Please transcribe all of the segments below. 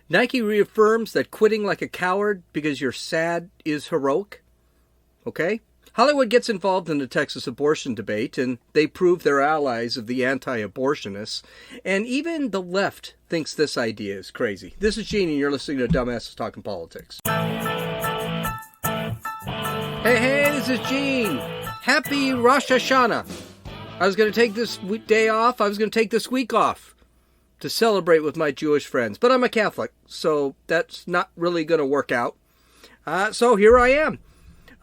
Nike reaffirms that quitting like a coward because you're sad is heroic. Okay? Hollywood gets involved in the Texas abortion debate, and they prove they're allies of the anti-abortionists. And even the left thinks this idea is crazy. This is Gene, and you're listening to Dumbasses Talking Politics. Hey, this is Gene. Happy Rosh Hashanah. I was going to take this day off. I was going to take this week off to celebrate with my Jewish friends. But I'm a Catholic, so that's not really going to work out. So here I am.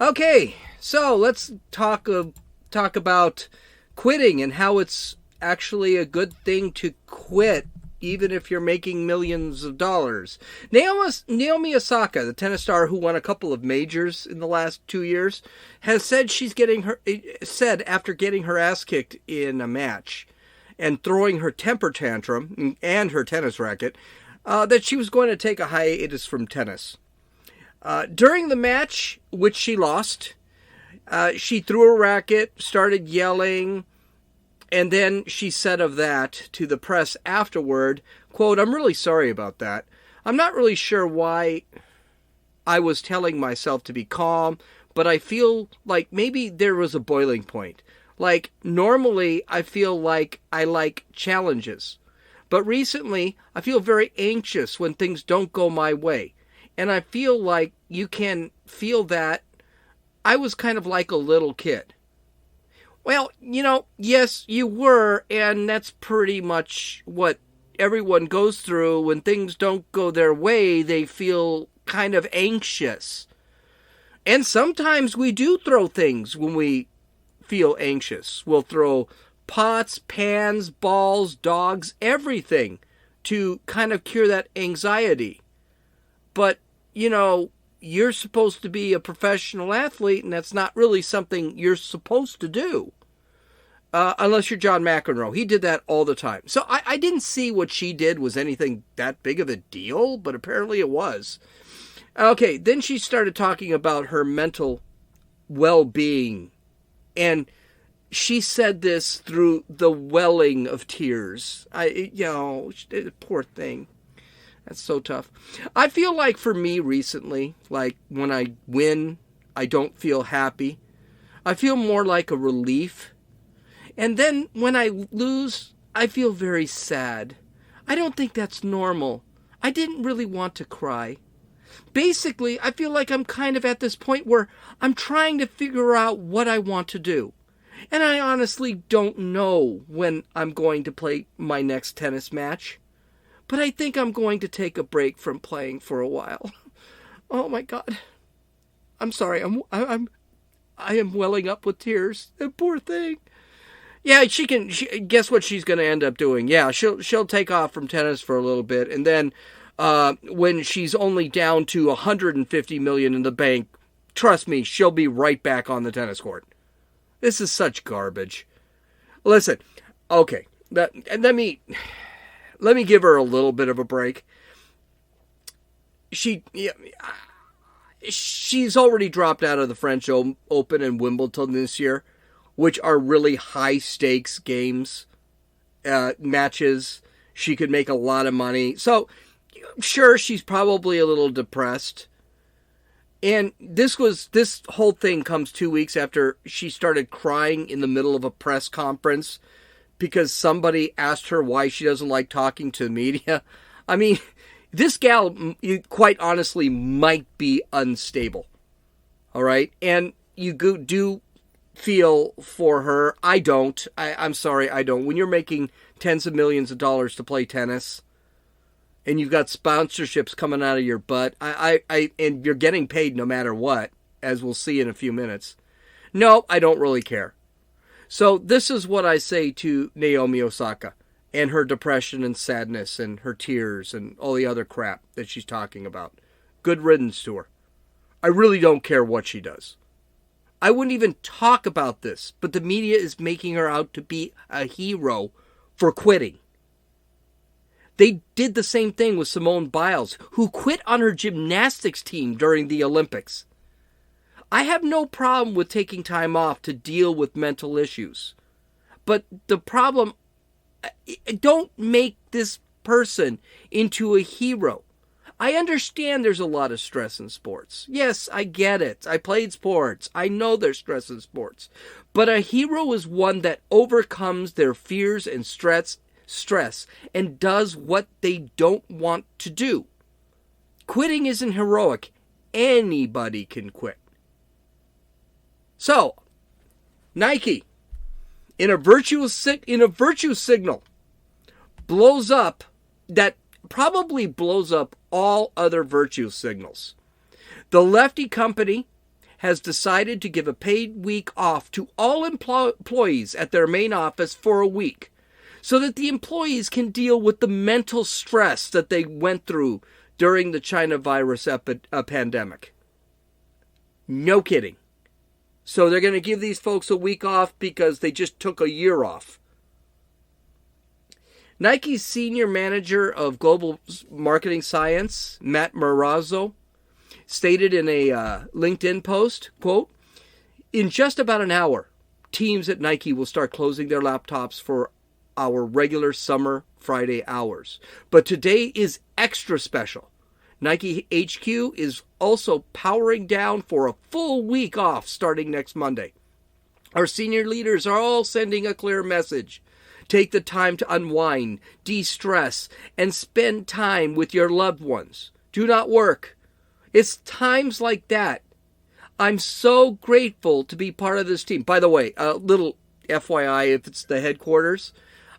Okay, so let's talk about quitting and how it's actually a good thing to quit, even if you're making millions of dollars. Naomi Osaka, the tennis star who won a couple of majors in the last 2 years, has said after getting her ass kicked in a match and throwing her temper tantrum and her tennis racket, that she was going to take a hiatus from tennis. During the match, which she lost, she threw a racket, started yelling, and then she said of that to the press afterward, quote, "I'm really sorry about that. I'm not really sure why I was telling myself to be calm, but I feel like maybe there was a boiling point. Like, normally I feel like I like challenges, but recently I feel very anxious when things don't go my way. And I feel like you can feel that I was kind of like a little kid." Well, yes, you were, and that's pretty much what everyone goes through. When things don't go their way, they feel kind of anxious. And sometimes we do throw things when we feel anxious. We'll throw pots, pans, balls, dogs, everything to kind of cure that anxiety. But, you're supposed to be a professional athlete, and that's not really something you're supposed to do. Unless you're John McEnroe. He did that all the time. So I didn't see what she did was anything that big of a deal, but apparently it was. Okay, then she started talking about her mental well-being. And she said this through the welling of tears. Poor thing. That's so tough. I feel like for me recently, like when I win, I don't feel happy. I feel more like a relief. And then when I lose, I feel very sad. I don't think that's normal. I didn't really want to cry. Basically, I feel like I'm kind of at this point where I'm trying to figure out what I want to do. And I honestly don't know when I'm going to play my next tennis match. But I think I'm going to take a break from playing for a while. Oh my God. I'm sorry. I am welling up with tears. That poor thing. Yeah, guess what she's going to end up doing? Yeah, she'll take off from tennis for a little bit, and then when she's only down to $150 million in the bank, trust me, she'll be right back on the tennis court. This is such garbage. Listen, okay, let me give her a little bit of a break. She's already dropped out of the French Open and Wimbledon this year, which are really high-stakes games, matches. She could make a lot of money. So, sure, she's probably a little depressed. And this whole thing comes 2 weeks after she started crying in the middle of a press conference because somebody asked her why she doesn't like talking to the media. I mean, this gal, quite honestly, might be unstable. All right? And you do feel for her. I don't. I'm sorry, I don't. When you're making tens of millions of dollars to play tennis, and you've got sponsorships coming out of your butt, and you're getting paid no matter what, as we'll see in a few minutes. No, I don't really care. So this is what I say to Naomi Osaka and her depression and sadness and her tears and all the other crap that she's talking about. Good riddance to her. I really don't care what she does. I wouldn't even talk about this, but the media is making her out to be a hero for quitting. They did the same thing with Simone Biles, who quit on her gymnastics team during the Olympics. I have no problem with taking time off to deal with mental issues. But the problem, don't make this person into a hero. I understand there's a lot of stress in sports. Yes, I get it. I played sports. I know there's stress in sports. But a hero is one that overcomes their fears and stress and does what they don't want to do. Quitting isn't heroic. Anybody can quit. So, Nike, in a virtue signal, blows up that probably blows up all other virtue signals. The lefty company has decided to give a paid week off to all employees at their main office for a week so that the employees can deal with the mental stress that they went through during the China virus pandemic. No kidding. So they're going to give these folks a week off because they just took a year off. Nike's senior manager of global marketing science, Matt Marazzo, stated in a LinkedIn post, quote, "In just about an hour, teams at Nike will start closing their laptops for our regular summer Friday hours. But today is extra special. Nike HQ is also powering down for a full week off starting next Monday. Our senior leaders are all sending a clear message. Take the time to unwind, de-stress, and spend time with your loved ones. Do not work. It's times like that. I'm so grateful to be part of this team." By the way, a little FYI, if it's the headquarters,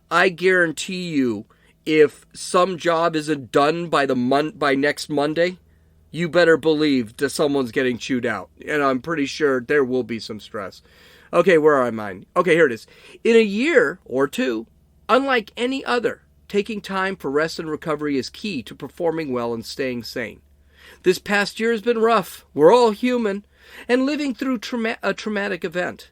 I guarantee you, if some job isn't done by next Monday, you better believe that someone's getting chewed out. And I'm pretty sure there will be some stress. Okay, where am I? Okay, here it is. In a year or two, unlike any other, taking time for rest and recovery is key to performing well and staying sane. This past year has been rough. We're all human and living through a traumatic event.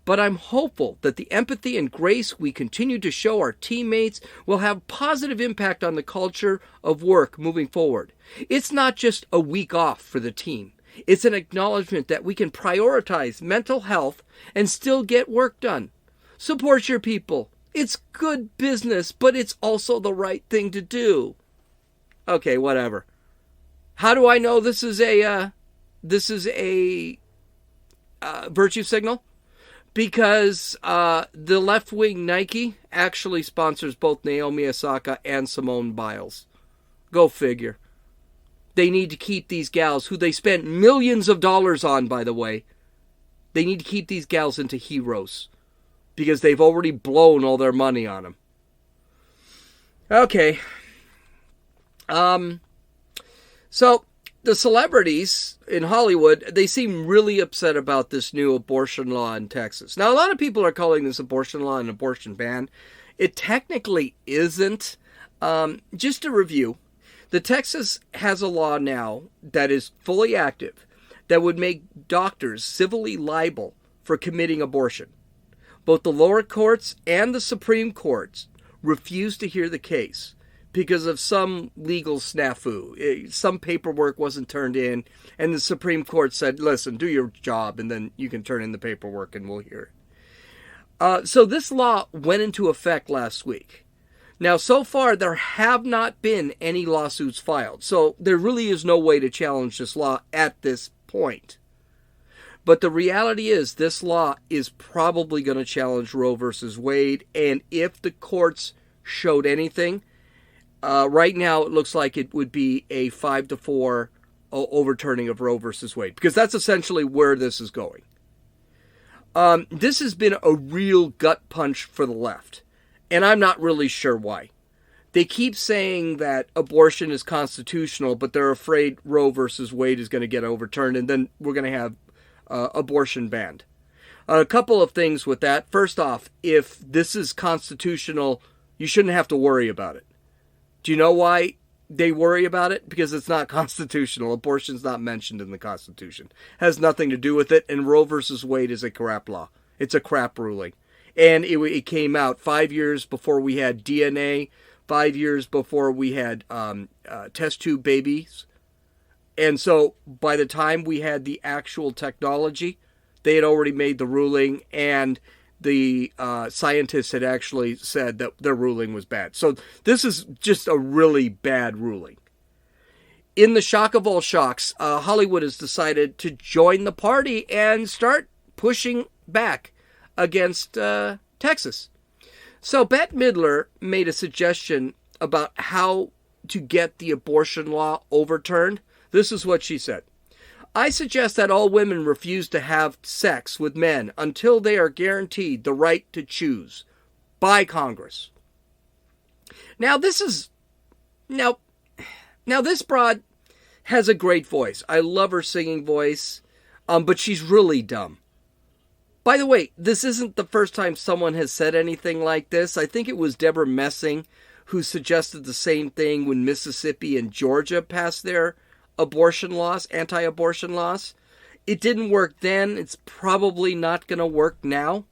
But I'm hopeful that the empathy and grace we continue to show our teammates will have positive impact on the culture of work moving forward. It's not just a week off for the team. It's an acknowledgement that we can prioritize mental health and still get work done. Support your people. It's good business, but it's also the right thing to do. Okay, whatever. How do I know this is a virtue signal? Because the left-wing Nike actually sponsors both Naomi Osaka and Simone Biles. Go figure. They need to keep these gals, who they spent millions of dollars on, by the way, they need to keep these gals into heroes. Because they've already blown all their money on them. Okay. So, the celebrities in Hollywood, they seem really upset about this new abortion law in Texas. Now, a lot of people are calling this abortion law an abortion ban. It technically isn't. Just to review, the Texas has a law now that is fully active that would make doctors civilly liable for committing abortion. Both the lower courts and the Supreme Court refused to hear the case because of some legal snafu. Some paperwork wasn't turned in, and the Supreme Court said, listen, do your job, and then you can turn in the paperwork and we'll hear it. So this law went into effect last week. Now, so far, there have not been any lawsuits filed, so there really is no way to challenge this law at this point. But the reality is this law is probably going to challenge Roe versus Wade, and if the courts showed anything, right now it looks like it would be a 5-4 overturning of Roe versus Wade, because that's essentially where this is going. This has been a real gut punch for the left, and I'm not really sure why. They keep saying that abortion is constitutional, but they're afraid Roe versus Wade is going to get overturned, and then we're going to have abortion banned. A couple of things with that. First off, if this is constitutional, you shouldn't have to worry about it. Do you know why they worry about it? Because it's not constitutional. Abortion's not mentioned in the Constitution. Has nothing to do with it, and Roe versus Wade is a crap law. It's a crap ruling. And it came out 5 years before we had DNA, 5 years before we had test tube babies. And so by the time we had the actual technology, they had already made the ruling, and the scientists had actually said that their ruling was bad. So this is just a really bad ruling. in the shock of all shocks, Hollywood has decided to join the party and start pushing back against Texas. So Bette Midler made a suggestion about how to get the abortion law overturned. This is what she said. I suggest that all women refuse to have sex with men until they are guaranteed the right to choose by Congress. Now this broad has a great voice. I love her singing voice, but she's really dumb. By the way, this isn't the first time someone has said anything like this. I think it was Deborah Messing who suggested the same thing when Mississippi and Georgia passed their abortion laws, anti-abortion laws. It didn't work then. It's probably not going to work now.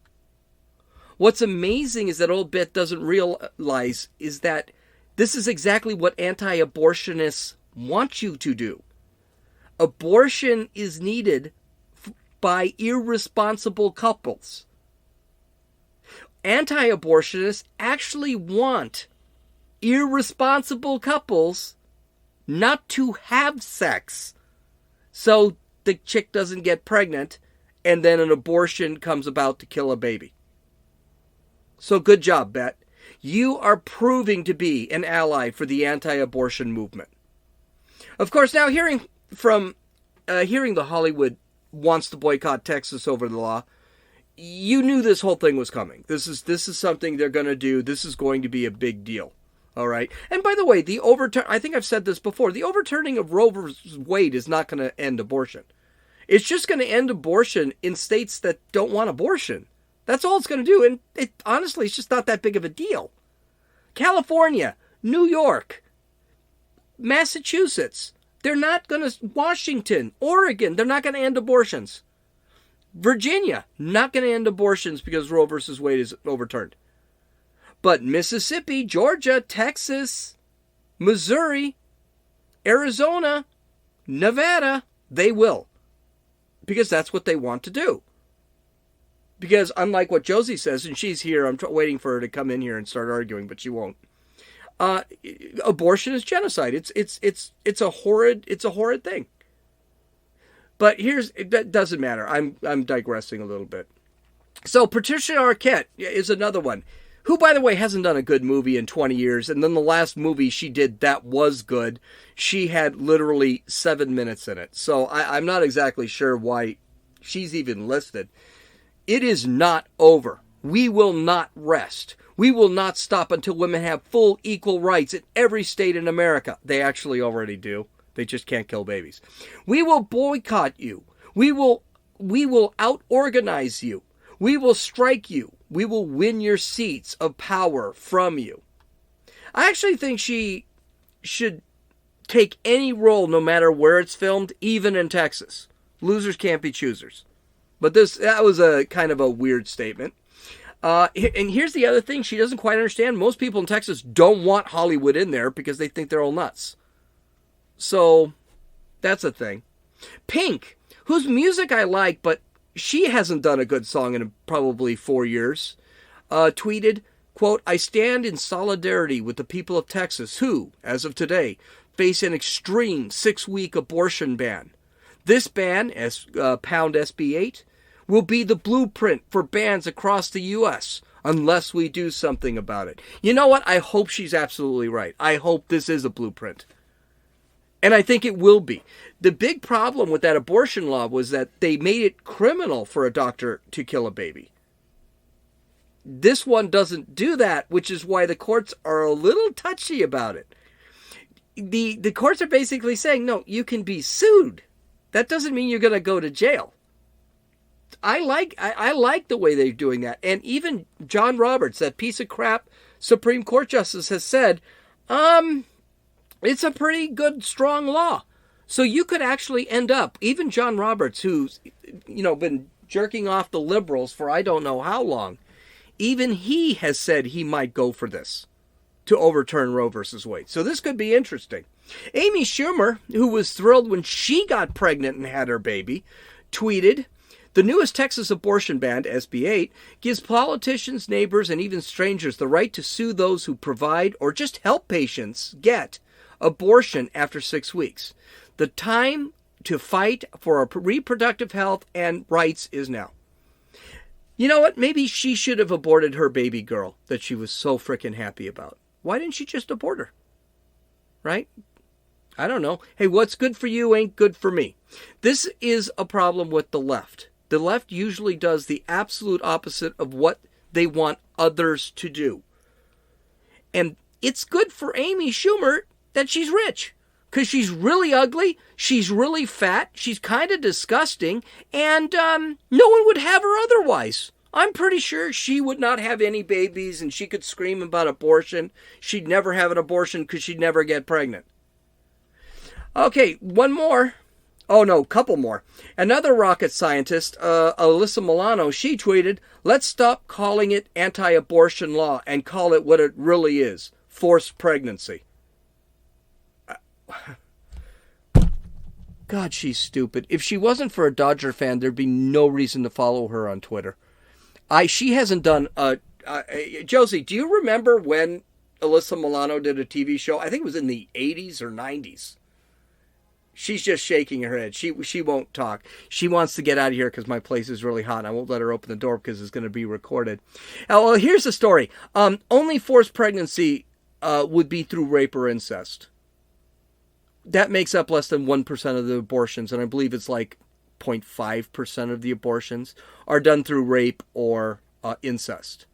What's amazing is that old Bette doesn't realize is that this is exactly what anti-abortionists want you to do. Abortion is needed by irresponsible couples. Anti-abortionists actually want irresponsible couples not to have sex so the chick doesn't get pregnant and then an abortion comes about to kill a baby. So good job, Bette. You are proving to be an ally for the anti-abortion movement. Of course, now hearing the Hollywood wants to boycott Texas over the law, you knew this whole thing was coming. This is something they're going to do. This is going to be a big deal. All right. And by the way, I think I've said this before, the overturning of Roe versus Wade is not going to end abortion. It's just going to end abortion in states that don't want abortion. That's all it's going to do. And honestly, it's just not that big of a deal. California, New York, Massachusetts, they're not going to, Washington, Oregon, they're not going to end abortions. Virginia, not going to end abortions because Roe versus Wade is overturned. But Mississippi, Georgia, Texas, Missouri, Arizona, Nevada, they will. Because that's what they want to do. Because unlike what Josie says, and she's here, I'm waiting for her to come in here and start arguing, but she won't. Abortion is genocide. It's a horrid thing. But that doesn't matter. I'm digressing a little bit. So Patricia Arquette is another one, who, by the way, hasn't done a good movie in 20 years. And then the last movie she did that was good, she had literally 7 minutes in it. So I'm not exactly sure why she's even listed. It is not over. We will not rest. We will not stop until women have full equal rights in every state in America. They actually already do. They just can't kill babies. We will boycott you. We will out-organize you. We will strike you. We will win your seats of power from you. I actually think she should take any role, no matter where it's filmed, even in Texas. Losers can't be choosers. But that was a kind of a weird statement. And here's the other thing she doesn't quite understand. Most people in Texas don't want Hollywood in there because they think they're all nuts. So that's a thing. Pink, whose music I like, but she hasn't done a good song in probably 4 years, tweeted, quote, I stand in solidarity with the people of Texas who, as of today, face an extreme 6-week abortion ban. This ban, pound SB8, will be the blueprint for bans across the U.S. unless we do something about it. You know what? I hope she's absolutely right. I hope this is a blueprint. And I think it will be. The big problem with that abortion law was that they made it criminal for a doctor to kill a baby. This one doesn't do that, which is why the courts are a little touchy about it. The courts are basically saying, no, you can be sued. That doesn't mean you're going to go to jail. I like the way they're doing that. And even John Roberts, that piece of crap Supreme Court justice, has said, it's a pretty good, strong law. So you could actually end up, even John Roberts, who's, been jerking off the liberals for I don't know how long, even he has said he might go for this to overturn Roe versus Wade. So this could be interesting. Amy Schumer, who was thrilled when she got pregnant and had her baby, tweeted, the newest Texas abortion ban, SB8, gives politicians, neighbors, and even strangers the right to sue those who provide or just help patients get abortion after 6 weeks. The time to fight for reproductive health and rights is now. You know what? Maybe she should have aborted her baby girl that she was so freaking happy about. Why didn't she just abort her? Right? I don't know. Hey, what's good for you ain't good for me. This is a problem with the left. The left usually does the absolute opposite of what they want others to do. And it's good for Amy Schumer that she's rich. Because she's really ugly, she's really fat, she's kind of disgusting, and no one would have her otherwise. I'm pretty sure she would not have any babies, and she could scream about abortion. She'd never have an abortion because she'd never get pregnant. Okay, one more. Oh no, couple more. Another rocket scientist, Alyssa Milano, she tweeted, "Let's stop calling it anti-abortion law and call it what it really is, forced pregnancy." God, she's stupid. If she wasn't for a Dodger fan, there'd be no reason to follow her on Twitter. She hasn't done Josie, do you remember when Alyssa Milano did a TV show? I think it was in the 80s or 90s. She's just shaking her head. She won't talk. She wants to get out of here because my place is really hot. And I won't let her open the door because it's going to be recorded. Well, here's the story. Only forced pregnancy would be through rape or incest. That makes up less than 1% of the abortions, and I believe it's like 0.5% of the abortions are done through rape or incest.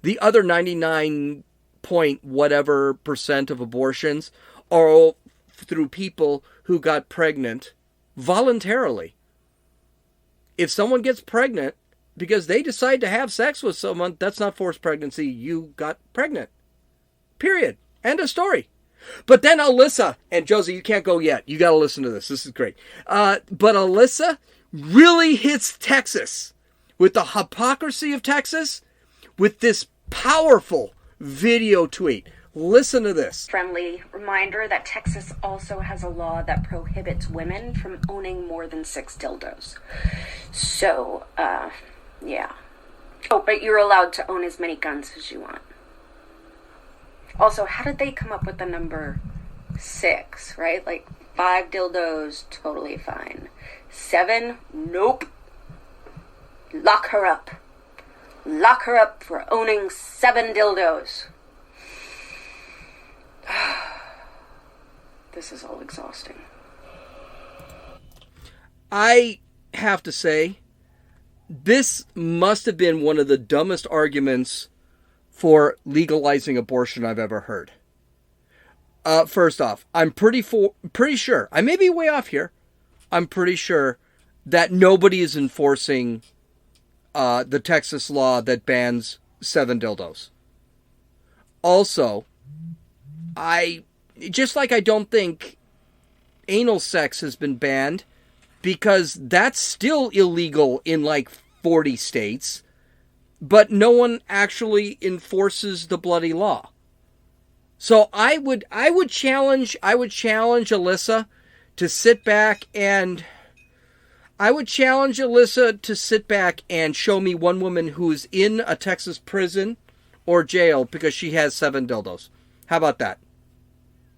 The other 99 point whatever percent of abortions are all through people who got pregnant voluntarily. If someone gets pregnant because they decide to have sex with someone, that's not forced pregnancy. You got pregnant. Period. End of story. But then Alyssa, and Josie, you can't go yet. You got to listen to this. This is great. But Alyssa really hits Texas with the hypocrisy of Texas with this powerful video tweet. Listen to this. Friendly reminder that Texas also has a law that prohibits women from owning more than 6 dildos. So, yeah. Oh, but you're allowed to own as many guns as you want. Also, how did they come up with the number 6, right? Like 5 dildos, totally fine. 7, nope. Lock her up. Lock her up for owning 7 dildos. This is all exhausting. I have to say, this must have been one of the dumbest arguments for legalizing abortion I've ever heard. First off, I'm pretty sure, I may be way off here, I'm pretty sure that nobody is enforcing the Texas law that bans 7 dildos. Also, I don't think anal sex has been banned because that's still illegal in like 40 states. But no one actually enforces the bloody law. So I would challenge Alyssa to sit back and show me one woman who's in a Texas prison or jail because she has 7 dildos. How about that?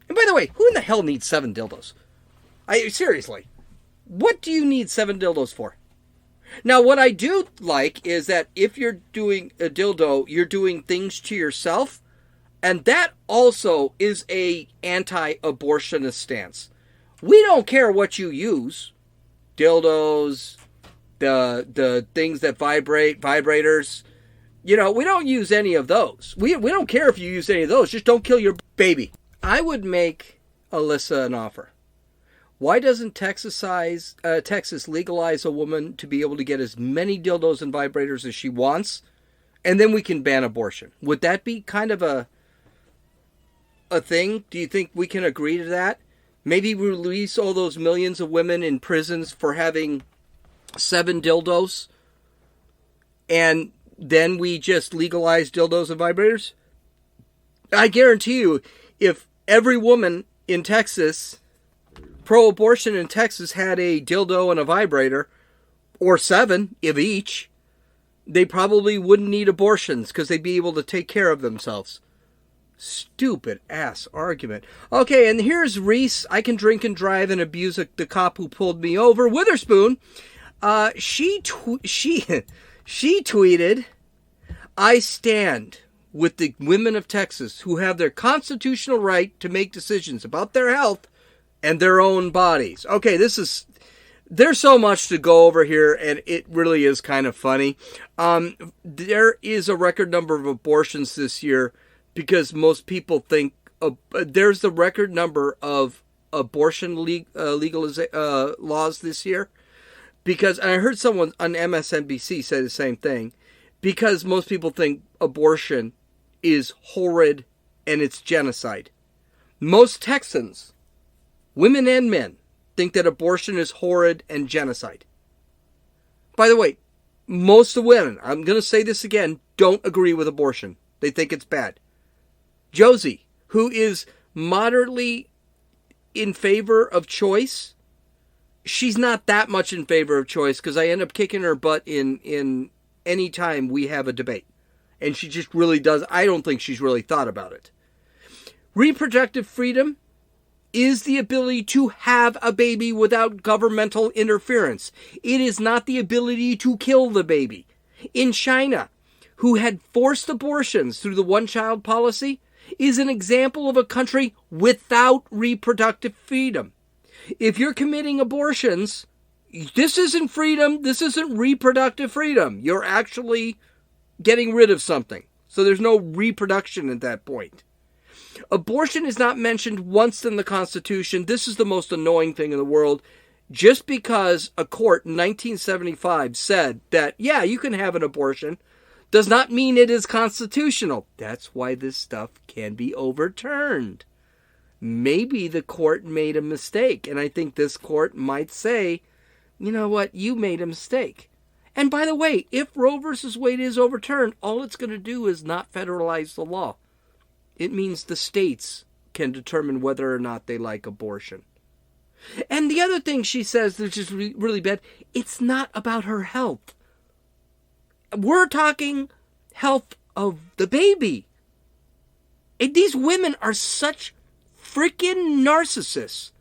And by the way, who in the hell needs 7 dildos? Seriously, what do you need 7 dildos for? Now, what I do like is that if you're doing a dildo, you're doing things to yourself, and that also is a anti-abortionist stance. We don't care what you use. Dildos, the things that vibrate, vibrators. You know, we don't use any of those. We don't care if you use any of those. Just don't kill your baby. I would make Alyssa an offer. Why doesn't Texas legalize a woman to be able to get as many dildos and vibrators as she wants, and then we can ban abortion? Would that be kind of a thing? Do you think we can agree to that? Maybe release all those millions of women in prisons for having 7 dildos, and then we just legalize dildos and vibrators? I guarantee you, if every woman in Texas, pro-abortion in Texas, had a dildo and a vibrator, or 7 of each, they probably wouldn't need abortions because they'd be able to take care of themselves. Stupid ass argument. Okay, and here's Reese. I can drink and drive and abuse the cop who pulled me over. Witherspoon. She tweeted, "I stand with the women of Texas who have their constitutional right to make decisions about their health and their own bodies." Okay, there's so much to go over here, and it really is kind of funny. There is a record number of abortions this year because most people think there's the record number of abortion laws this year. Because, and I heard someone on MSNBC say the same thing, because most people think abortion is horrid and it's genocide. Most Texans, women and men, think that abortion is horrid and genocide. By the way, most of the women, I'm going to say this again, don't agree with abortion. They think it's bad. Josie, who is moderately in favor of choice, she's not that much in favor of choice because I end up kicking her butt in any time we have a debate. And she just really does. I don't think she's really thought about it. Reproductive freedom is the ability to have a baby without governmental interference. It is not the ability to kill the baby. In China, who had forced abortions through the one-child policy, is an example of a country without reproductive freedom. If you're committing abortions, this isn't freedom. This isn't reproductive freedom. You're actually getting rid of something. So there's no reproduction at that point. Abortion is not mentioned once in the Constitution. This is the most annoying thing in the world. Just because a court in 1975 said that, yeah, you can have an abortion, does not mean it is constitutional. That's why this stuff can be overturned. Maybe the court made a mistake, and I think this court might say, you know what, you made a mistake. And by the way, if Roe versus Wade is overturned, all it's going to do is not federalize the law. It means the states can determine whether or not they like abortion. And the other thing she says, which is really bad, it's not about her health. We're talking health of the baby. And these women are such freaking narcissists.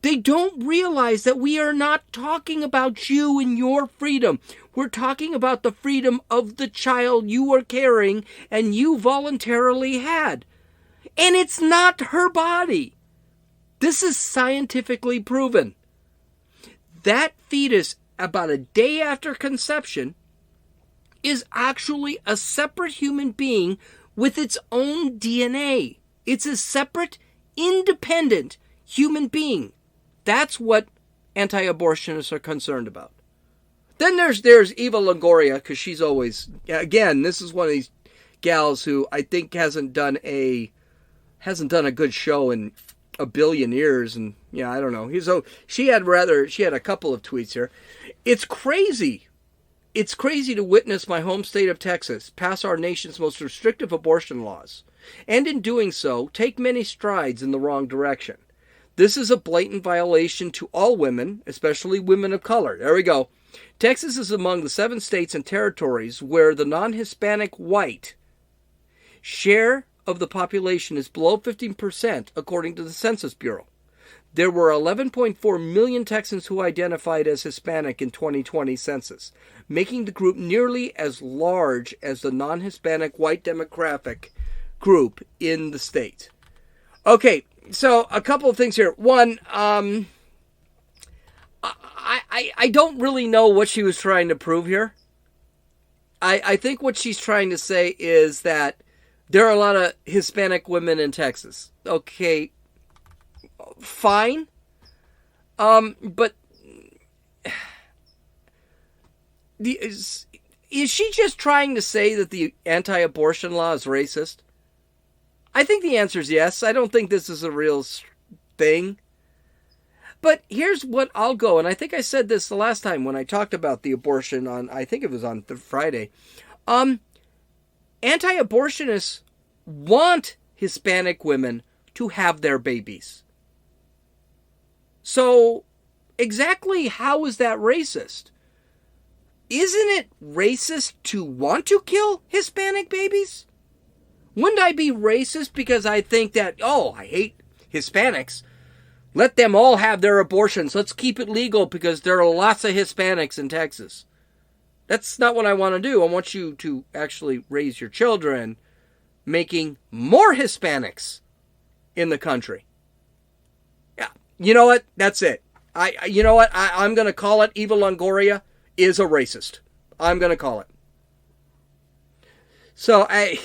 They don't realize that we are not talking about you and your freedom. We're talking about the freedom of the child you are carrying and you voluntarily had. And it's not her body. This is scientifically proven. That fetus, about a day after conception, is actually a separate human being with its own DNA. It's a separate, independent human being. That's what anti-abortionists are concerned about. Then there's Eva Longoria, because she's always, again, this is one of these gals who I think hasn't done a good show in a billion years, and yeah, I don't know. She had a couple of tweets here. It's crazy. It's crazy to witness my home state of Texas pass our nation's most restrictive abortion laws, and in doing so, take many strides in the wrong direction. This is a blatant violation to all women, especially women of color. There we go. Texas is among the 7 states and territories where the non-Hispanic white share of the population is below 15%, according to the Census Bureau. There were 11.4 million Texans who identified as Hispanic in 2020 census, making the group nearly as large as the non-Hispanic white demographic group in the state. Okay, so a couple of things here. One, I don't really know what she was trying to prove here. I think what she's trying to say is that there are a lot of Hispanic women in Texas. Okay, fine. But is she just trying to say that the anti-abortion law is racist? I think the answer is yes. I don't think this is a real thing. But here's what I'll go, and I think I said this the last time when I talked about the abortion on, I think it was on Friday. Anti-abortionists want Hispanic women to have their babies. So, exactly how is that racist? Isn't it racist to want to kill Hispanic babies? Wouldn't I be racist because I think that, oh, I hate Hispanics. Let them all have their abortions. Let's keep it legal because there are lots of Hispanics in Texas. That's not what I want to do. I want you to actually raise your children making more Hispanics in the country. Yeah. You know what? That's it. You know what? I'm going to call it. Eva Longoria is a racist. I'm going to call it. So I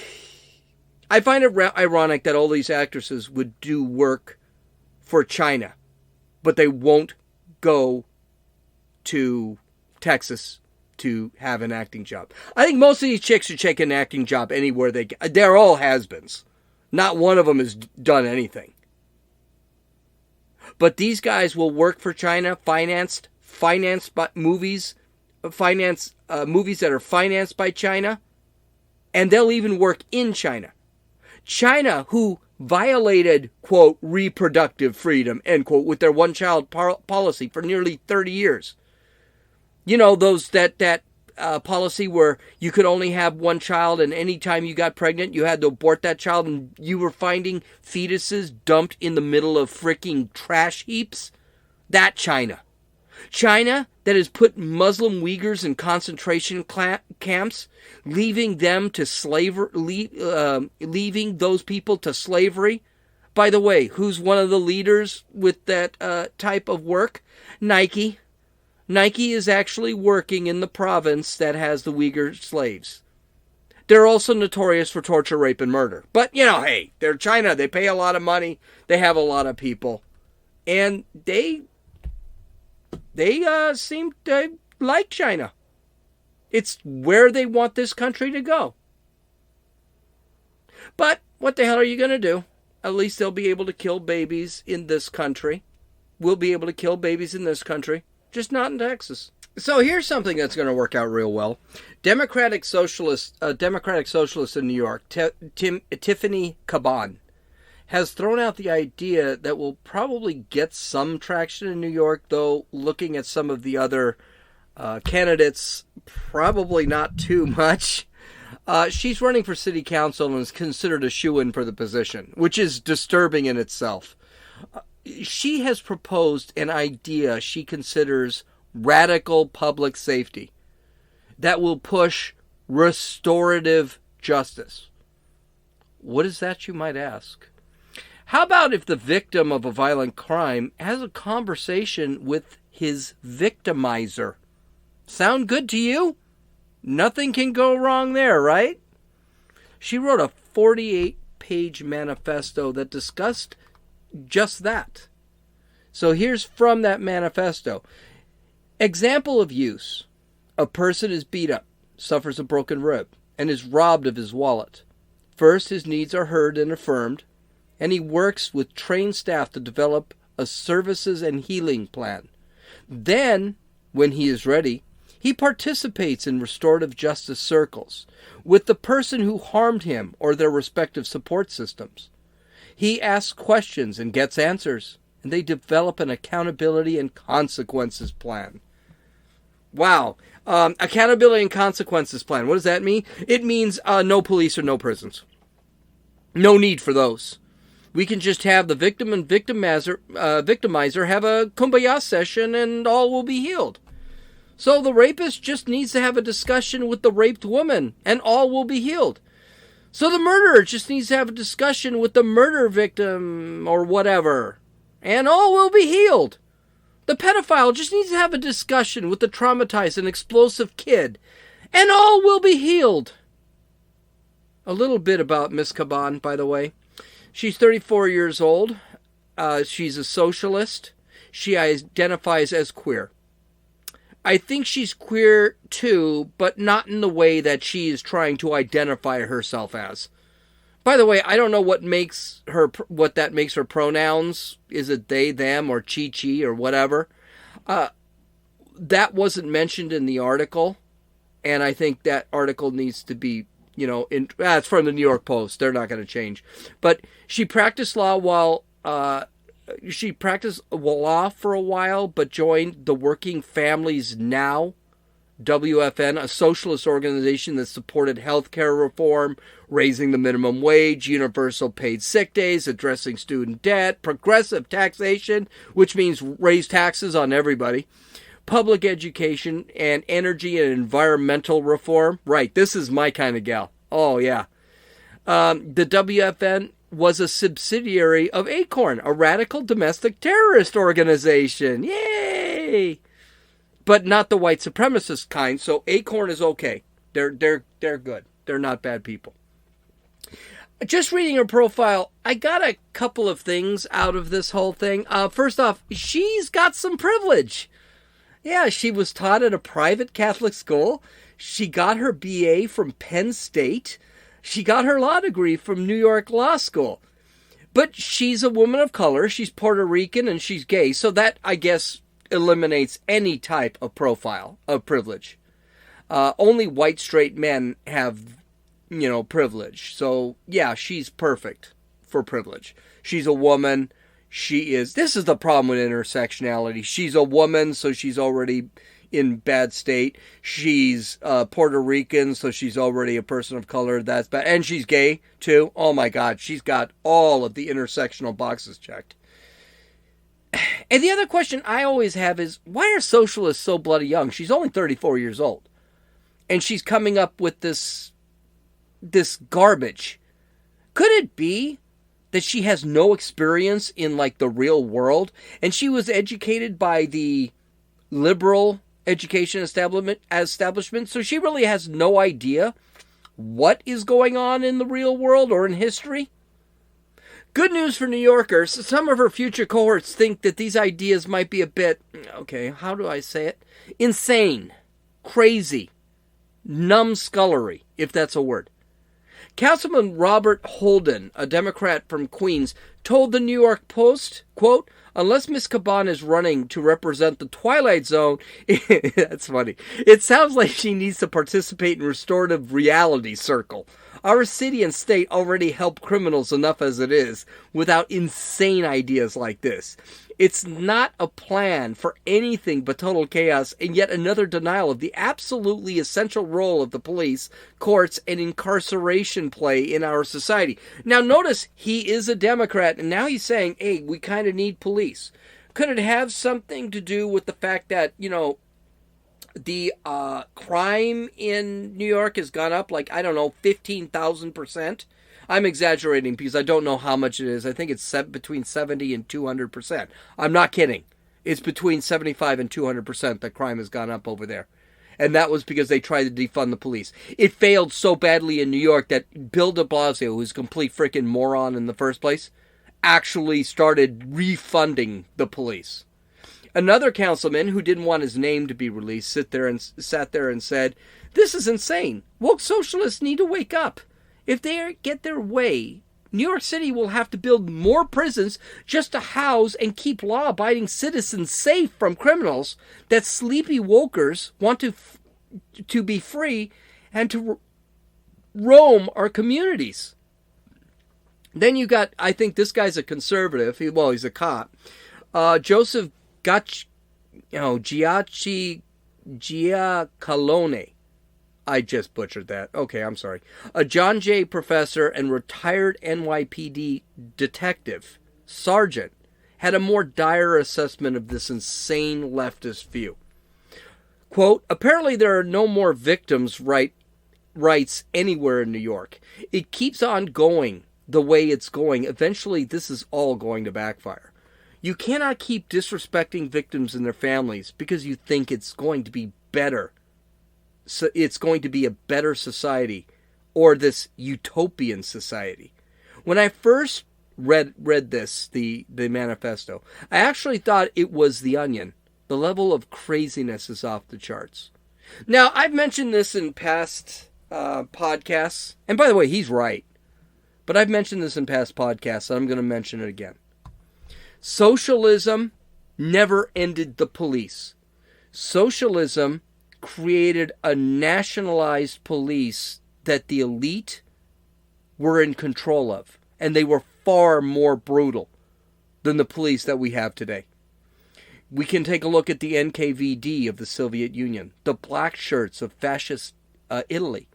find it ironic that all these actresses would do work for China, but they won't go to Texas to have an acting job. I think most of these chicks should take an acting job anywhere they get. They're all has-beens. Not one of them has done anything. But these guys will work for China, financed by movies, movies that are financed by China, and they'll even work in China. China, who violated, quote, reproductive freedom, end quote, with their one-child policy for nearly 30 years. You know, that policy where you could only have one child, and any time you got pregnant, you had to abort that child, and you were finding fetuses dumped in the middle of freaking trash heaps? That China. China that has put Muslim Uyghurs in concentration camps, leaving them to slavery, leaving those people to slavery. By the way, who's one of the leaders with that type of work? Nike. Nike is actually working in the province that has the Uyghur slaves. They're also notorious for torture, rape, and murder. But, you know, hey, they're China. They pay a lot of money. They have a lot of people. And they seem to like China. It's where they want this country to go. But what the hell are you going to do? At least they'll be able to kill babies in this country. We'll be able to kill babies in this country. Just not in Texas. So here's something that's going to work out real well. Democratic Socialist in New York, Tiffany Caban, has thrown out the idea that will probably get some traction in New York, though looking at some of the other candidates, probably not too much. She's running for city council and is considered a shoo-in for the position, which is disturbing in itself. She has proposed an idea she considers radical public safety that will push restorative justice. What is that, you might ask? How about if the victim of a violent crime has a conversation with his victimizer? Sound good to you? Nothing can go wrong there, right? She wrote a 48-page manifesto that discussed just that. So here's from that manifesto. Example of use. A person is beat up, suffers a broken rib, and is robbed of his wallet. First, his needs are heard and affirmed, and he works with trained staff to develop a services and healing plan. Then, when he is ready, he participates in restorative justice circles with the person who harmed him or their respective support systems. He asks questions and gets answers, and they develop an accountability and consequences plan. Wow. Accountability and consequences plan. What does that mean? It means no police or no prisons. No need for those. We can just have the victim and victimizer have a kumbaya session and all will be healed. So the rapist just needs to have a discussion with the raped woman and all will be healed. So the murderer just needs to have a discussion with the murder victim or whatever, and all will be healed. The pedophile just needs to have a discussion with the traumatized and explosive kid, and all will be healed. A little bit about Miss Caban, by the way. She's 34 years old. She's a socialist. She identifies as queer. I think she's queer too, but not in the way that she is trying to identify herself as. By the way, I don't know what that makes her pronouns. Is it they, them, or chi, or whatever? That wasn't mentioned in the article, and I think that article needs to be, it's from the New York Post. They're not going to change. But she practiced law for a while, but joined the Working Families Now WFN, a socialist organization that supported health care reform, raising the minimum wage, universal paid sick days, addressing student debt, progressive taxation, which means raise taxes on everybody, public education, and energy and environmental reform. Right, this is my kind of gal. Oh, yeah. The WFN was a subsidiary of ACORN, a radical domestic terrorist organization. Yay! But not the white supremacist kind, so ACORN is okay. They're good. They're not bad people. Just reading her profile, I got a couple of things out of this whole thing. First off, she's got some privilege. Yeah, she was taught at a private Catholic school. She got her BA from Penn State. She got her law degree from New York Law School. But she's a woman of color. She's Puerto Rican and she's gay. So that, I guess, eliminates any type of profile of privilege. Only white straight men have, privilege. So, yeah, she's perfect for privilege. She's a woman. This is the problem with intersectionality. She's a woman, so she's already in bad state. She's Puerto Rican, so she's already a person of color. That's bad. And she's gay, too. Oh, my God. She's got all of the intersectional boxes checked. And the other question I always have is, why are socialists so bloody young? She's only 34 years old. And she's coming up with this garbage. Could it be that she has no experience in, the real world? And she was educated by the liberal education establishment, so she really has no idea what is going on in the real world or in history? Good news for New Yorkers. Some of her future cohorts think that these ideas might be a bit, how do I say it? Insane, crazy, numbskullery, if that's a word. Councilman Robert Holden, a Democrat from Queens, told the New York Post, quote, "Unless Miss Caban is running to represent the Twilight Zone," that's funny, "it sounds like she needs to participate in restorative reality circle. Our city and state already help criminals enough as it is, without insane ideas like this. It's not a plan for anything but total chaos, and yet another denial of the absolutely essential role of the police, courts, and incarceration play in our society." Now notice, he is a Democrat, and now he's saying, hey, we kind of need police. Could it have something to do with the fact that, the crime in New York has gone up 15,000%? I'm exaggerating because I don't know how much it is. I think it's between 70 and 200%. I'm not kidding. It's between 75 and 200% that crime has gone up over there. And that was because they tried to defund the police. It failed so badly in New York that Bill de Blasio, who's a complete freaking moron in the first place, actually started refunding the police. Another councilman who didn't want his name to be released sat there and said, "This is insane. Woke socialists need to wake up. If they get their way, New York City will have to build more prisons just to house and keep law-abiding citizens safe from criminals that sleepy wokers want to be free and to roam our communities." Then you got, I think this guy's a conservative. He's a cop. Joseph Giacalone. I just butchered that. Okay, I'm sorry. A John Jay professor and retired NYPD detective, sergeant, had a more dire assessment of this insane leftist view. Quote, "Apparently there are no more victims' rights anywhere in New York. It keeps on going the way it's going. Eventually this is all going to backfire. You cannot keep disrespecting victims and their families because you think it's going to be better. So it's going to be a better society, or this utopian society." When I first read this, the manifesto, I actually thought it was The Onion. The level of craziness is off the charts. Now, I've mentioned this in past podcasts, and by the way, he's right. But I've mentioned this in past podcasts, and I'm going to mention it again. Socialism never ended the police. Socialism created a nationalized police that the elite were in control of. And they were far more brutal than the police that we have today. We can take a look at the NKVD of the Soviet Union, the black shirts of fascist Italy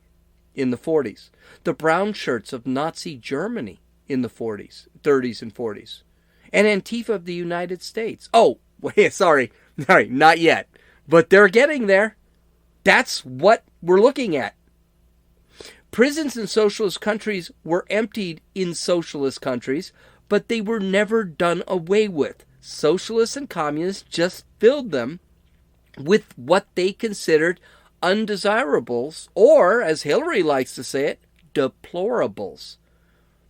in the 40s, the brown shirts of Nazi Germany in the 40s, 30s, and 40s, and Antifa of the United States. Oh, wait, sorry, not yet, but they're getting there. That's what we're looking at. Prisons in socialist countries were emptied in socialist countries, but they were never done away with. Socialists and communists just filled them with what they considered undesirables, or, as Hillary likes to say it, deplorables.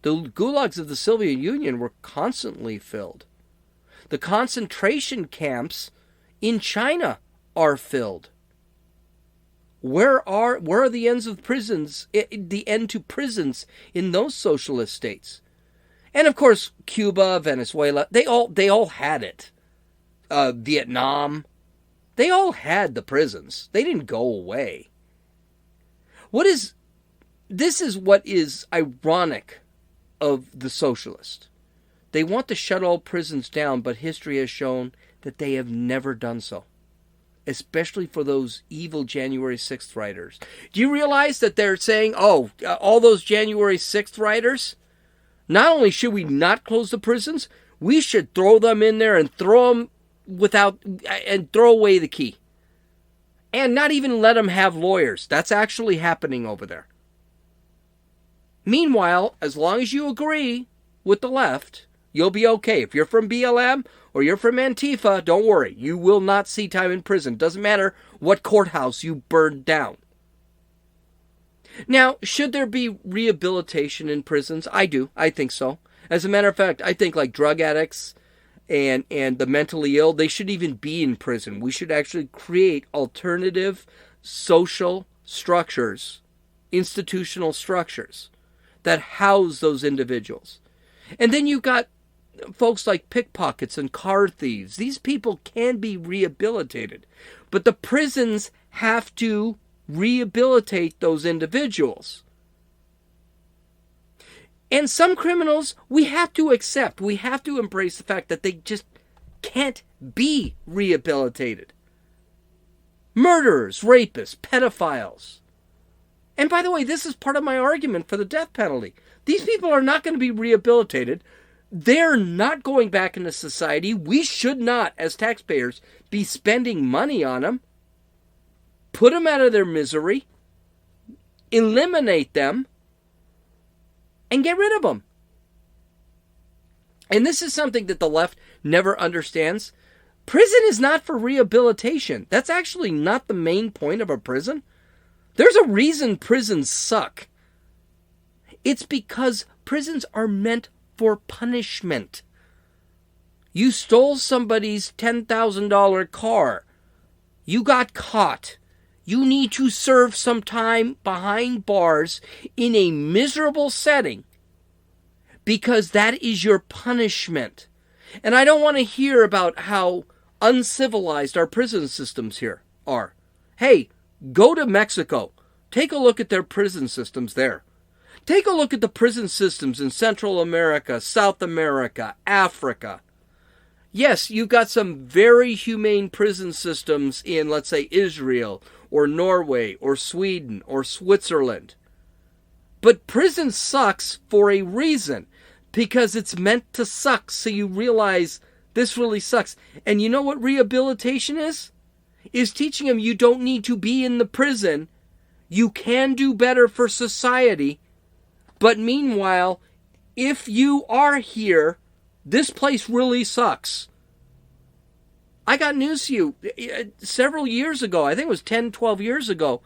The gulags of the Soviet Union were constantly filled. The concentration camps in China are filled. Where are the ends of prisons, the end to prisons in those socialist states? And of course, Cuba, Venezuela, they all had it. Vietnam, they all had the prisons. They didn't go away. This is what is ironic of the socialists. They want to shut all prisons down, but history has shown that they have never done so. Especially for those evil January 6th writers. Do you realize that they're saying, all those January 6th writers, not only should we not close the prisons, we should throw them in there and throw away the key. And not even let them have lawyers. That's actually happening over there. Meanwhile, as long as you agree with the left, you'll be okay. If you're from BLM or you're from Antifa, don't worry. You will not see time in prison. Doesn't matter what courthouse you burned down. Now, should there be rehabilitation in prisons? I do. I think so. As a matter of fact, I think like drug addicts and the mentally ill, they should even be in prison. We should actually create alternative social structures, institutional structures that house those individuals. And then you've got folks like pickpockets and car thieves. These people can be rehabilitated, but the prisons have to rehabilitate those individuals. And some criminals, we have to accept, we have to embrace the fact that they just can't be rehabilitated. Murderers, rapists, pedophiles. And by the way, this is part of my argument for the death penalty. These people are not going to be rehabilitated. They're not going back into society. We should not, as taxpayers, be spending money on them. Put them out of their misery. Eliminate them. And get rid of them. And this is something that the left never understands. Prison is not for rehabilitation. That's actually not the main point of a prison. There's a reason prisons suck. It's because prisons are meant for punishment. You stole somebody's $10,000 car. You got caught. You need to serve some time behind bars in a miserable setting because that is your punishment. And I don't want to hear about how uncivilized our prison systems here are. Hey, go to Mexico. Take a look at their prison systems there. Take a look at the prison systems in Central America, South America, Africa. Yes, you've got some very humane prison systems in, let's say, Israel or Norway or Sweden or Switzerland. But prison sucks for a reason, because it's meant to suck, so you realize this really sucks. And you know what rehabilitation is? Is teaching them you don't need to be in the prison. You can do better for society. But meanwhile, if you are here, this place really sucks. I got news to you. Several years ago, I think it was 10, 12 years ago,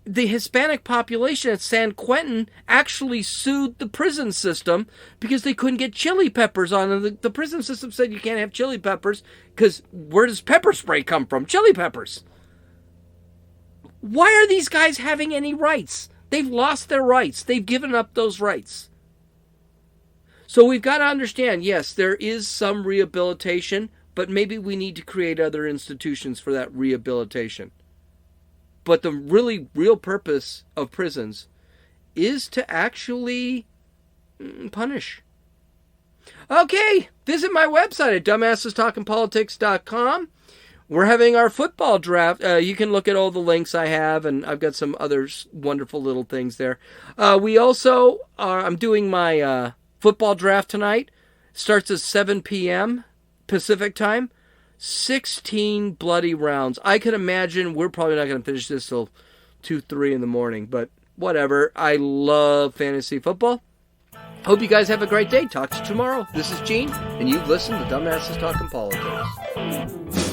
the Hispanic population at San Quentin actually sued the prison system because they couldn't get chili peppers on them. The prison system said you can't have chili peppers because where does pepper spray come from? Chili peppers. Why are these guys having any rights? They've lost their rights. They've given up those rights. So we've got to understand, yes, there is some rehabilitation, but maybe we need to create other institutions for that rehabilitation. But the real purpose of prisons is to actually punish. Okay, visit my website at dumbassestalkingpolitics.com. We're having our football draft. You can look at all the links I have, and I've got some other wonderful little things there. We also I'm doing my football draft tonight. Starts at 7 p.m. Pacific time. 16 bloody rounds. I can imagine we're probably not going to finish this till 2, 3 in the morning, but whatever. I love fantasy football. Hope you guys have a great day. Talk to you tomorrow. This is Gene, and you've listened to Dumbasses Talking Politics.